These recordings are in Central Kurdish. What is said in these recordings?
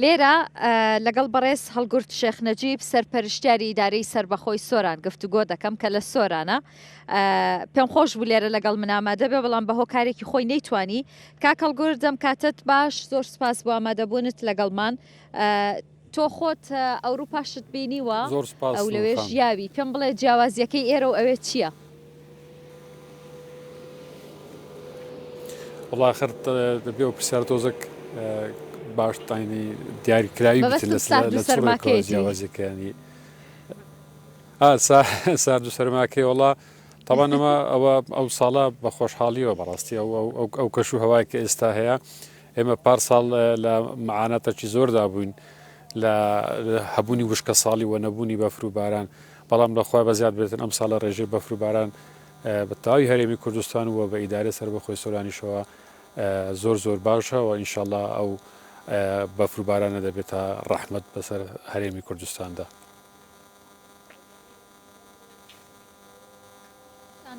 لێرە لەگەڵ بەڕێز هەڵگورت شێخ نەجیب سەرپەرشتیاری ئیدارەی سربەخۆی سۆران گفتوگۆ دەکەم کە لە سۆرانە پێم خۆش بوو لێرە لەگەڵ من ئامادە بێ بەڵام بە هۆکارێکی خۆی نەیتوانی کاک هەڵگورت دەم کاتت باش زۆر سپاس بۆ ئامادەبوونت لەگەڵمان تۆ خۆت ئەوروپاشت بینیوە ئەو لەوێ ژیاوی پێم بڵێ جیاوازیەکەی ئێرە و ئەوێ چییە؟ والله آخر دەبێ و پرسیار تۆزێک باشتاینی دیاریکراوی لە جیاوازەکانی سارد و سەرماکەی وڵا طبعا ئەمە ئەو ساڵە بە خۆشحاڵیەوە بەڕاستی ئەو کەش و هەوای کە ئێستا هەیە ئێمە پار ساڵ لە معانەتەکی زۆردا بووین لە هەبوونی وشکە ساڵی و نەبوونی بەفر و باران بەڵام لەخوای بەزیاد بێتن ئەم ساڵە ڕێژەی بەفر و باران بە تاوی هەرێمی کوردستان وە بە ئیدارە سەربەخۆی سۆرانیشەوە زۆر باشە و ئینشاءالله ئەو بەفر و بارانە دەبێتە ڕەحمەت بەسەر هەرێمی کوردستاندا.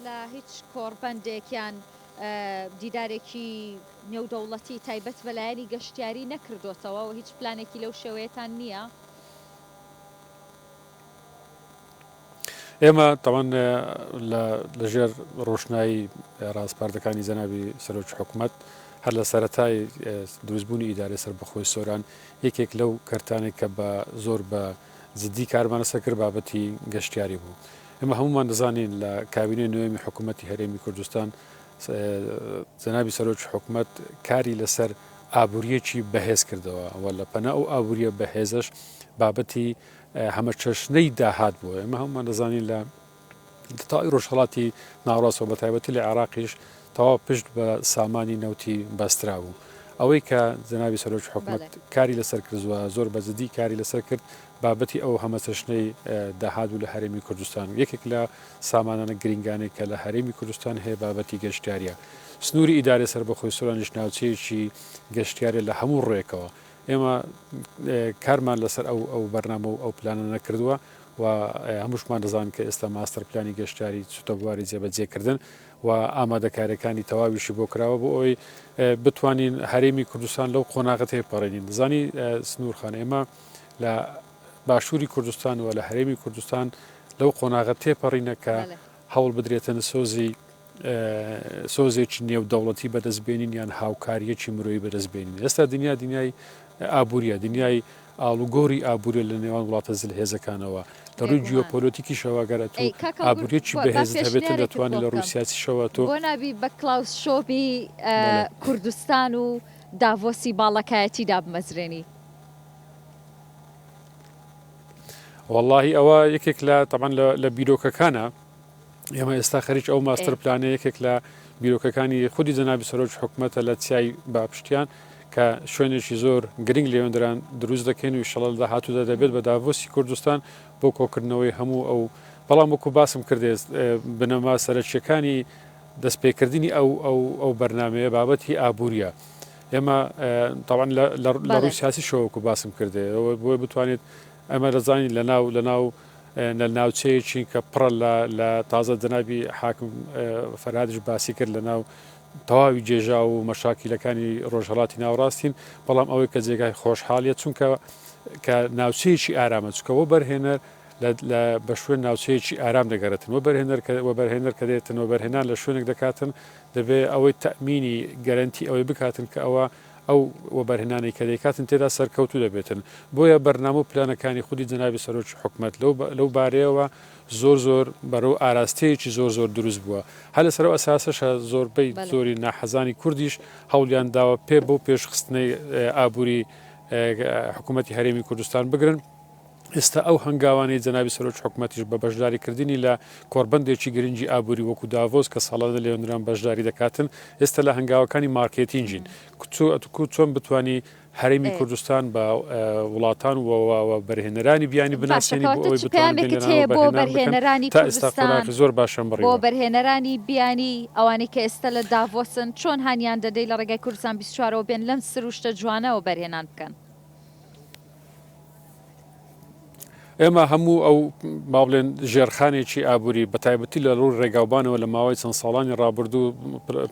لە هیچ کۆڕبەندێکیان دیدارێکی نێودەوڵەتی تایبەت بەلایەنی گەشتیاری نەکردوتەوە و هیچ پلانێکی لەو شێوەیەتان نییە؟ ئێمە تاوان لەژێر ڕۆشنایی ڕاستپاردەکانی جەنابی سەرۆکی حکوومەت هەر لە سەرەتای دروستبوونی ئیدارەی سەربەخۆی سۆران یەکێک لەو کەرتانێک کە بە زۆر بە جددی کارمانەسە کرد بابەتی گەشتیاری بوو. ئێمە هەمومان دەزانین لە کابینەی نوێمی حکوومەتی هەرێمی کوردستان جەنابی سەرۆکی حکوومەت کاری لەسەر ئابوووریەکی بەهێز کردەوە و لە پەنا ئەو ئابوووریە بەهێزش بابەتی هەمە چەشنەی داهات بووە. ئێمە هەمومان دەزانین لە تاوی ڕۆژهەڵاتی ناوڕاستەوە بە تایبەتی لە عێراقیش تەواو پشت بە سامانی نەوتی بەسترا بوو. ئەوەی کە جەنابی سەرۆکی حکوومەت کاری لەسەر کردووە زۆر بەجددی کاری لەسەر کرد بابەتی ئەو هەمە چەشنەی داهات و لە هەرێمی کوردستان و یەکێک لە سامانانە گرنگانێک کە لە هەرێمی کوردستان هەیە بابەتی گەشتیاریە. سنووری ئیدارەی سەربەخۆی سۆرانیش ناوچەیەکی گەشتیارە لە هەموو ڕێکەوە. ئێمە کارمان لەسەر ئەو بەرنامە و ئەو پلانە نەکردووە و هەمووشمان دەزان کە ئێستا ماستەر پلانی گەشتیاری چوتە بواری جێبەجێکردن و ئامادەکاریەکانی تەواویشی بۆ کراوە بۆ ئەوی بتوانین هەرێمی کوردستان لەو قۆناغەت هێپەڕێنین. دەزانی سنوورخان ئێمە لە باشووری کوردستان و لە هەرێمی کوردستان لەو قۆناغەت تێپەڕینە کە هەوڵ بدرێتن سۆزێکی نێودەوڵەتی بەدەستبێنین یان هاوکاریەکی مرۆیی بەدەستبێنین. ئێستا دنیای ئابوووریە دنیای ئالوگۆری ئابووری لە نێوان وڵاتە زلهێزەکانەوە لە ڕووی جیۆپۆلۆتیکی شەواگەرە تو ئابوووریەکی بەهێزت هەبێت دەتوانێت لە ڕووسیاسیشەوە تۆ بۆ نابی بە کلااوس شۆبی کوردستان و داڤۆسی باڵەکایەتیدا بمەزرێنی. واللهی ئەوە یەکێک لە تەمان لە بیرۆکەکانە ئێمە ئێستا خەریک ئەو ماستەر پلانە یەکێک لە بیرۆکەکانی خودی جەنابی سەرۆکی حکوومەتە لە چیای باپشتیان کە شوێنێکی زۆر گرنگ لێوەندران دروست دەکەین و ئینشەڵا داهاتوودا دەبێت بە داڤۆسی کوردستان بۆ کۆکردنەوەی هەموو ئەو بەڵام وەکو باسم کردێ بنەما سەرچیەکانی دەستپێکردنی ئەو بەرنمەیە بابەتی ئابووریە. ئێمە تاوان لە ڕووی سیاسی شەوەکو باسم کردێ بۆی بتوانێت ئەمە دەزانین لە ناوچەیەکی کە پڕە لە تازە جەنابی حاکم فەرهادش باسی کرد لە ناو تەواوی جێژا و مەشاکیلەکانی ڕۆژهەڵاتی ناوڕاستین بەڵام ئەوەی کە جێگای خۆشحاڵیە چونکە کە ناوچەیەکی ئارامە چکەوە بەرهێنەر بە شوێن ناوچەیەکی ئارام دەگەرێتن بەرهێنەر کە دێتن و بەرهێنان لە شوێنێک دەکاتن دەبێت ئەوەی تەمینی گەرنتی ئەوەی بکاتن کە ئەوە ئەو وەبەرهێنانی کە دەیکاتن تێدا سەرکەوتو دەبێتن. بۆیە بەرنامە و پلانەکانی خودی جەنابی سەرۆکی حکوومەت لەو بارەیەوە زۆر بەرەو ئاراستەیەکی زۆر دروست بووە. هەر لەسەر ئەساسەشە زۆربەی زۆری ناحەزانی کوردیش هەوڵیان داوە پێ بۆ پێشخستنەی ئابووری حکوومەتی هەرێمی کوردستان بگرن. ئێستا ئەو هەنگاوانی جەنابی سەرۆکی حکوومەتیش بە بەشداریکردنی لە کۆربەندێکی گرنگی ئابووری وەکو داڤۆس کە ساڵانە لێوەندران بەشداری دەکاتن ئێستا لە هەنگاوەکانی مارکێتینجین چۆن بتوانی هەرێمی کوردستان بە وڵاتان و بەرهێنەرانی بیانی بناسیێنی بۆ ئەوەی بۆ بەرهێنەرانی کوردستان زۆر باشم بڕی بۆ بەرهێنەرانی بیانی ئەوانی کە ئێستا لە داڤۆسن چۆن هانیان دەدەی لە ڕێگای کوردستان 24ەوە بێن لەم سروشتە جوانەوە بەرهێنان بکەن. ئێمە هەموو ئەو با بڵێن ژێرخانێکی ئابووری بەتایبەتی لە ڕوو ڕێگاوبانەوە لە ماوەی چەند ساڵانی ڕابردوو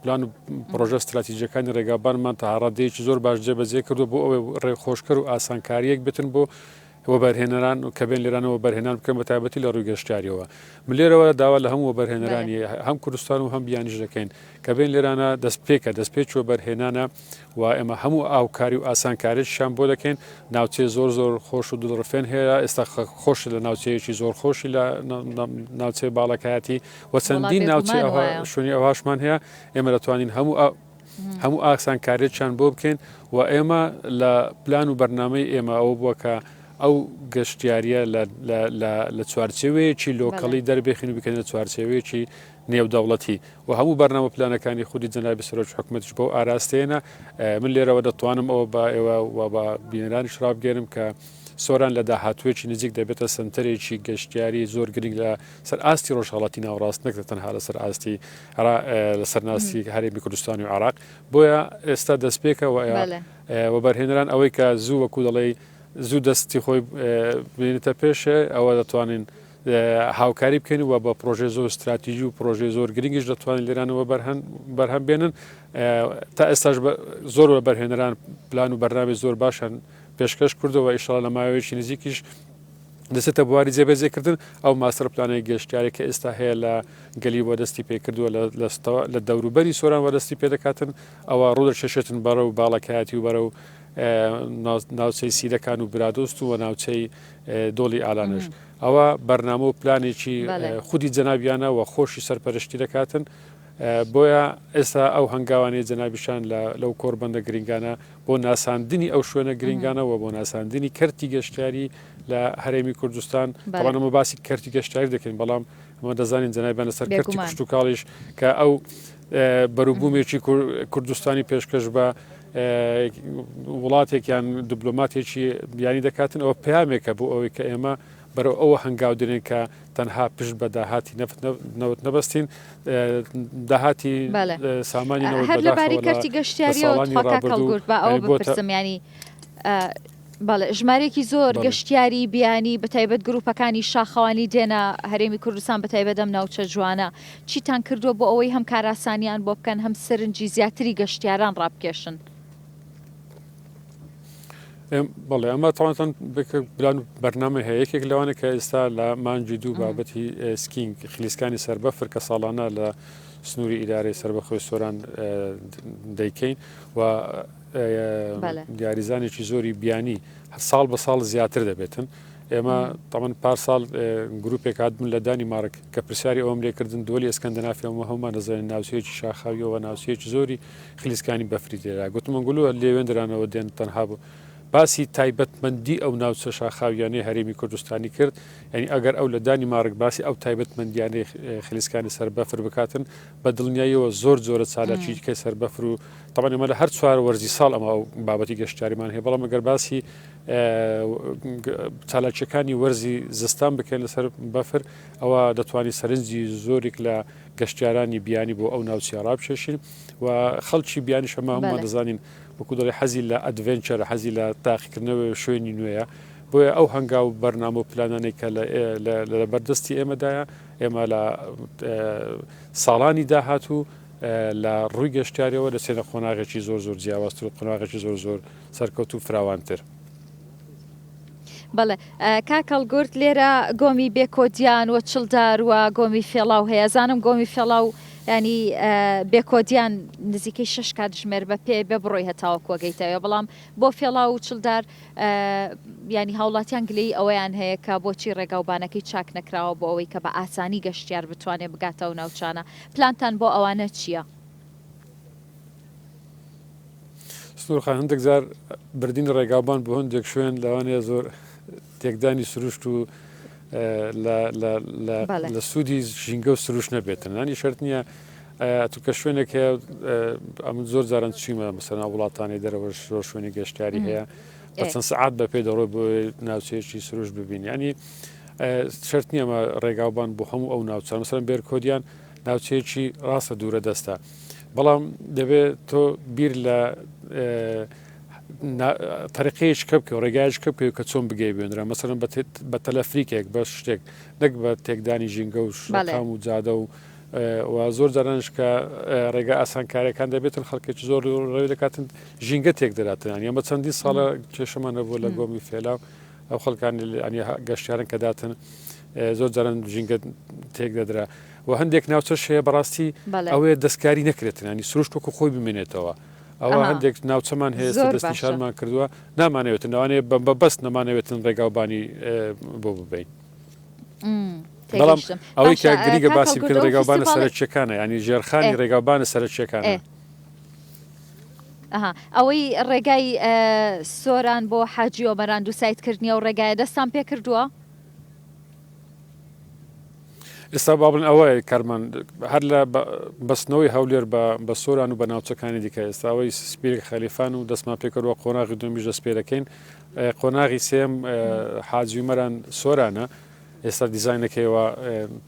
پلان و پرۆژە استراتیژیەکانی ڕێگاوبانمان تا هەڕادەیەکی زۆر باش جێبەجێ کردو بۆ ئەوەی ڕێخۆشکەر و ئاسانکاریەک بتن بۆ وەبەرهێنەران و کە بێن لێرانەوە بەرهێنان بکەن بە تایبەتی لە ڕووی گەشتیاریەوە لێرەوە داوا لە هەموو وەبەرهێنەرانی هەم کوردستان و هەم بیانیش دەکەین کە بێن لێرانە دەستپێچ وەبەرهێنانە و ئێمە هەموو ئاوکاری و ئاسانکاریشیان بۆ دەکەین ناوچێ زۆر خۆش و دڵڕفێن هەیە ئێستا خۆش لە ناوچەیەکی زۆر خۆشی لە ناوچێ باڵەکایەتی و چەندین ناوچێ شوێنی ئەوهاشمان هەیە ئێمە دەتوانین هەموو ئاسانکاریان بۆ بکەین و ئێمە لە پلان و بەرنامەی ئێمە ئەوە بووە کە ئەو گەشتیاریە لە چوارچێوەیەکی لۆکەڵی دەربێخین و بکەن لە چوارچێوەیەکی نێودەوڵەتی و هەموو بەرنامە پلانەکانی خودی جەنابی سەرۆک حکوومەتیش بۆ ئاراستێنە من لێرەوە دەتوانم ئەوە بە ئێوە و بە بینەرانی شرابگەرم کە سۆران لە داهاتوێکی نزیک دەبێتە سنتەرێکی گەشتیاری زۆر گرنگ لە سەر ئاستی ڕۆژهەڵاتی ناوڕاست نەکرێت تەنها لە سەر ئاستی لە سەرناسی هەرێمی کوردستانی و عراق بۆیە ئێستا دەستپێکەوە وەبەرهێنەران ئەوەی کە زوو وەکو دەڵێ زوو دەستی خۆی بێنێتە پێشە ئەوە دەتوانین هاوکاری بکەین و بە پرۆژێ زۆر استراتیژی و پرۆژێ زۆر گرنگیش دەتوانین لێرانەوە بەرهەم بێنن تا ئێستاش زۆر وەبەرهێنەران پلان و بەرنامەی زۆر باشن پێشکەش کردەوە ئیشەڵا لە ماوەیەکی نزیکیش دەسێتە بواری جێبەجێکردن ئەو ماستەر پلانەی گەشتیارێک کە ئێستا هەیە لە گەلی وەدەستی پێکردووە لە دەوروبەری سۆران وەدەستی پێدەکاتن ئەوە ڕوودەشێشێتن بەرە و باڵەکایەتی و بەرە و ناوچەی سیرەکان و برادۆست و ناوچەی دۆڵی ئالانش ئەوە بەرنامە و پلانێکی خودی جەنابیانە و خۆشی سەرپەرشتی دەکاتن بۆیە ئێستا ئەو هەنگاوانەی جەنابیشان لەو کۆربەندە گرنگانە بۆ ناساندنی ئەو شوێنە گرنگانەوە بۆ ناساندنی کەرتی گەشتیاری لە هەرێمی کوردستان بەڵامەمە باسی کەرتی گەشتیاری دەکەین بەڵام ئەمە دەزانین جەنابیان لەسەر کەرتی کوشت و کاڵیش کە ئەو بەروبوومێکی کوردستانی پێشکەش بە وڵاتێکیان دیبلۆماتێکی بیانی دەکاتن ئەوە پامێکە بۆ ئەوەی کە ئێمە بەرەو ئەوە هەنگاو دێنین کە تەنها پشت بە داهاتی نەوت نەبەستین داهاتی سامانی هەر لەباری کەرتی گەشتیاریەوە کەڵگورت بە ئەوە بپرسم ینی ژمارێکی زۆر گەشتیاری بیانی بەتایبەت گروپەکانی شاخەوانی دێنە هەرێمی کوردستان بەتایبەت ئەم ناوچە جوانە چیتان کردووە بۆ ئەوەی هەم کاراسانیان بۆ بکەن هەم سەرنجی زیاتری گەشتیاران ڕابکێشن بەڵێ ئەمە تاوانتان بلان بەرنامە هەیە یەکێک لەوانە کە ئێستا لە مانجی دوو بابەتی سکینگ خلیسکانی سەربەفر کە ساڵانە لە سنووری ئیدارەی سەربەخۆی سۆران دەیکەین و دیاریزانێکی زۆری بیانی ساڵ بە ساڵ زیاتر دەبێتن ئێمە تاوان پارساڵ گروپێک هاتبوون لە دانی مارک کە پرسیاری ئەوم لێکردن دۆلی ئەسکەندەنافی ئەومە هەمومان دەزانین ناوچەیەکی شاخاویەوە ناوچەیەکی زۆری خلیسکانی بەفری دێرا گوتمە گولووە لێوێندرانەوە دێن تەنها بوو باسی تایبەتمەندی ئەو ناوچە شاخاویانەی هەرێمی کوردستانی کرد ینی ئەگەر ئەو لە دانی مارک باسی ئەو تایبەتمەندیانەی خلیسکانی سەربەفر بکاتن بە دڵنیاییەوە زۆر جۆرە چالاکی کە سەربەفر و تاوان ئەمە لە هەر چوار وەرزی ساڵ ئەمە ئەو بابەتی گەشتیاریمان هەیە بەڵام ئەگەر باسی چالاکیەکانی وەرزی زستان بکەین لەسەر بەفر ئەوە دەتوانانی سەرنجی زۆرێک لە گەشتیارانی بیانی بۆ ئەو ناوچی ڕابشێشین و خەڵکی بیانی شەمە هەمومان دەزانین وەکو دەڵێ حەزی لە ئەدڤێنچەر حەزی لە تاقیکردنەوە شوێنی نوێیە بۆیە ئەو هەنگاو بەرنامە و پلانانێک کە لە بەردەستی ئێمەدایە ئێمە لە ساڵانی داهاتوو لە ڕووی گەشتیاریەوە دەچێنە قۆناغێکی زۆر زۆر جیاوازتر و قۆناغێکی زۆر زۆر سەرکەوت و فراوانتر. بەڵێ کاکەڵگورت لێرە گۆمی بێکۆدیان و چڵدار و گۆمی فێڵاو هەیە زانم گۆمی فێڵاو ینی بێکۆدیان نزیکەی 6 کاتژمێر بە پێ بێ بڕۆی هەتاوە کۆگەیتەوە بەڵام بۆ فێڵاو و چڵدار ینی هاوڵاتیان گلەی ئەوەیان هەیە کە بۆچی ڕێگاوبانەکەی چاک نەکراوە بۆ ئەوەی کە بە ئاسانی گەشتیار بتوانێت بگاتەوە ناوچانە پلانتان بۆ ئەوانە چییە؟ سنوورخان هەندێک جار بردین ڕێگاوبان بۆ هەندێک شوێن لەوانەیە زۆر تێکدانی سروشت و لە سوودی ژینگە و سروش نەبێتن نانی شەرت نییە توکە شوێنێک هەیە ئەم زۆر جاران چیمە مەسەنا وڵاتانی دەرەوە زۆر شوێنی گەشتیاری هەیە بە چەند سعات بە پێ دەڕۆی بۆ ناوچەیەکی سروش ببین ینی شەرت نییە ئەمە ڕێگاوبان بۆ هەموو ئەو ناوچە مەسەرەن بێرکۆدیان ناوچەیەکی ڕاستە دوورە دەستە بەڵام دەبێت تۆ بیر لە تەریقەیەش کە بکە و ڕێگایش کە بکە کە چۆن بگەی بێنرا مەسەرەن بە تەلەفریکێک بە شتێک نەک بە تێکدانی ژینگە و شقام و جادە و زۆر جارانش کە ڕێگا ئاسانکاریەکان دەبێتن خەڵکێکی زۆر ڕێ دەکاتن ژینگە تێک دەراتن ئەمە چەندی ساڵە کێشەمانە بوو لە گۆمی فێلا ئەو خەڵکانی گەشتیارن کە داتن زۆر جاران ژینگە تێک دەدرا و هەندێک ناوچەش هەیە بەڕاستی ئەوەیە دەستکاری نەکرێتن ینی سروش تۆکو خۆی بمێنێتەوە ئەوە هەندێک ناوچەمان هەیە دەستنیشانمان کردووە نامانەوێتن ئەوانەیە بەست نەمانەوێتن ڕێگاوبانی بۆ ببین بەڵام ئەوەی کە گریگە باسی کرد ڕێگاوبانە سەرچیەکانە ینی ژێرخانی ڕێگاوبانە سەرچیەکانە ئەوەی ڕێگای سۆران بۆ حاجی ئۆمەران دو سایتکردنی و ڕێگایە دەستان پێ کردووە ئێستا بابن ئەوەیە کارمان هەر لە بەستنەوەی هەولێر بە سۆران و بە ناوچەکانی دیکە ئێستاەوەی سپیرێک خەلیفان و دەستمان پێکردوە قۆناغی دومیش دەست پێ دەکەین قۆناغی سێم حاجی ئۆمەران سۆرانە ئێستا دیزاینەکەیەوە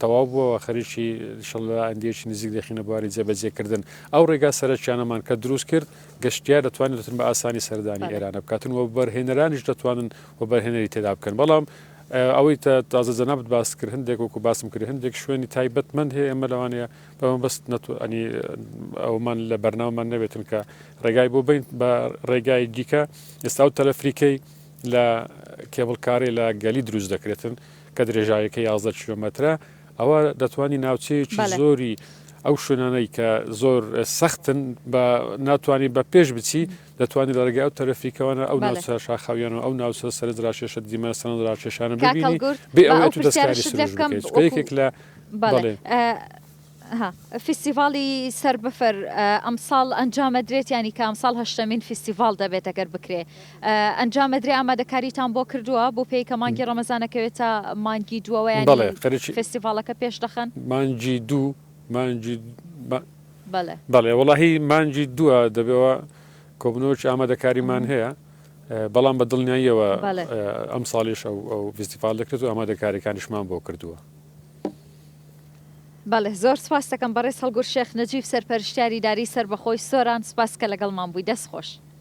تەواو بووەوە خەریکی شڵ ئەندێکی نزیک دەخینە بواری جێبەجێکردن ئەو ڕێگا سەرچیانەمان کە دروست کرد گەشتیار دەتوانێتن بە ئاسانی سەردانی ئێرانە بکاتن و بەرهێنەرانیش دەتوانن و بەرهێنەری تێدا بکەن بەڵام ئەوەی تازە جەنابەت باس کرد هەندێک وەکو باسم کرد هەندێک شوێنی تایبەتمەند هەیە ئەمە لەوانەیە بەمە بەست ئەنی ئەومان لە بەرناومان نەبێتن کە ڕێگای بۆ بین بە ڕێگای دیکە ئێستا و تەلەفریکەی لە کێبڵکاری لە گەلی دروست دەکرێتن کە درێژایەکە 11 کیلۆمەترە ئەوە دەتوانی ناوچەیەکی زۆری ئەو شوێنانەی کە زۆر سەختن بە ناتوانانی بە پێش بچی دەتوانانی لە ڕێگای ئەو تەرەفریکەوەە ئەو ناوچە شاخاویانەوە ئەو ناوچە سەرنجڕاشێشە دیمەستان ڕاکێشانە ببینی بێ ئەوێت و دەستکاری سروشەکەیەکێک لە فیستیڤاڵی سەر بەفەر ئەمساڵ ئەنجامەدرێت ینی کە ئەمساڵ هەشتمین فیستیڤال دەبێت ئەگەر بکرێ ئەنجامەدرێ ئامادەکاریتان بۆ کردووە بۆ پێی کە مانگی ڕەمەزانەکەوێتە مانگی دووەوە فستیڤالەکە پێش دەخەن مانجی دوو بەڵێ وڵاهی مانجی دووە دەبێەوە کۆبنەوەی ئامادەکاریمان هەیە بەڵام بە دڵنیاییەوە ئەم ساڵیش ئەو فستیڤال دەکرێت و ئامادەکاریەکانیشمان بۆ کردووە بەڵێ زۆر سپاس دەکەم بەڕێز هەڵگورد شێخ نەجیب سەرپەرشتیاری داری سەربەخۆی سۆران سپاس کە لەگەڵمان بووی دەست خۆش